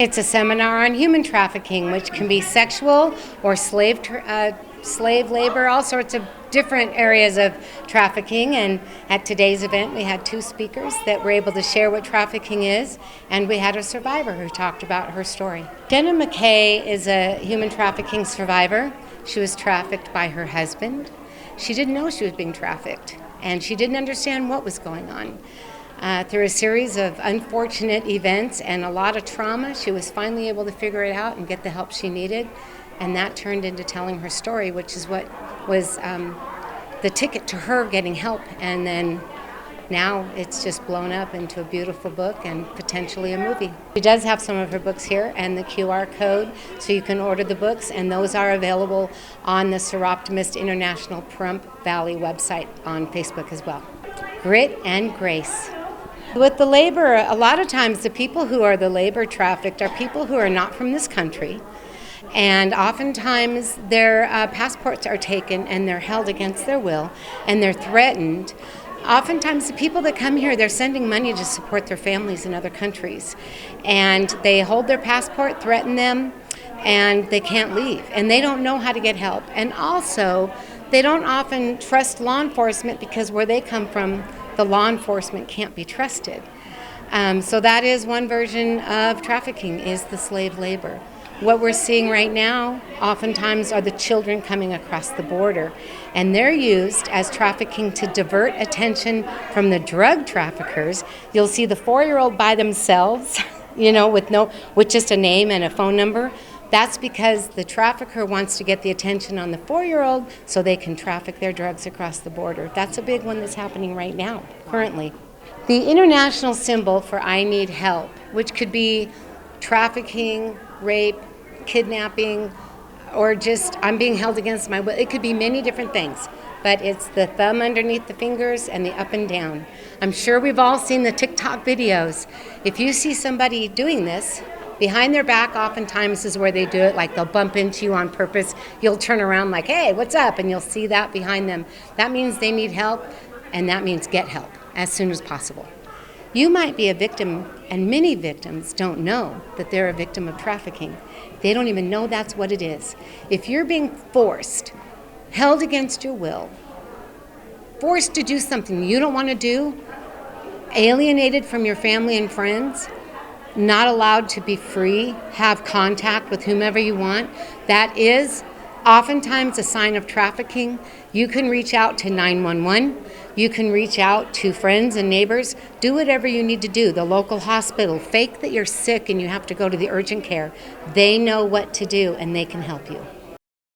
It's a seminar on human trafficking, which can be sexual or slave labor, all sorts of different areas of trafficking. And at today's event, we had 2 speakers that were able to share what trafficking is, and we had a survivor who talked about her story. Jenna McKay is a human trafficking survivor. She was trafficked by her husband. She didn't know she was being trafficked, and she didn't understand what was going on. Through a series of unfortunate events and a lot of trauma, she was finally able to figure it out and get the help she needed. And that turned into telling her story, which is what was the ticket to her getting help. And then now it's just blown up into a beautiful book and potentially a movie. She does have some of her books here and the QR code, so you can order the books, and those are available on the Soroptimist International Pahrump Valley website on Facebook as well. Grit and grace. With the labor, a lot of times the people who are the labor trafficked are people who are not from this country, and oftentimes their passports are taken and they're held against their will and they're threatened. Oftentimes the people that come here, they're sending money to support their families in other countries, and they hold their passport, threaten them, and they can't leave, and they don't know how to get help. And also, they don't often trust law enforcement because where they come from, the law enforcement can't be trusted. So that is one version of trafficking, is the slave labor. What we're seeing right now oftentimes are the children coming across the border, and they're used as trafficking to divert attention from the drug traffickers. You'll see the 4-year-old by themselves, with just a name and a phone number. That's because the trafficker wants to get the attention on the 4-year-old so they can traffic their drugs across the border. That's a big one that's happening right now, currently. The international symbol for I need help, which could be trafficking, rape, kidnapping, or just I'm being held against my will. It could be many different things, but it's the thumb underneath the fingers and the up and down. I'm sure we've all seen the TikTok videos. If you see somebody doing this, behind their back oftentimes is where they do it, like they'll bump into you on purpose. You'll turn around like, hey, what's up? And you'll see that behind them. That means they need help, and that means get help as soon as possible. You might be a victim, and many victims don't know that they're a victim of trafficking. They don't even know that's what it is. If you're being forced, held against your will, forced to do something you don't want to do, alienated from your family and friends, not allowed to be free, have contact with whomever you want, that is oftentimes a sign of trafficking. You can reach out to 911. You can reach out to friends and neighbors. Do whatever you need to do. The local hospital, fake that you're sick and you have to go to the urgent care. They know what to do and they can help you.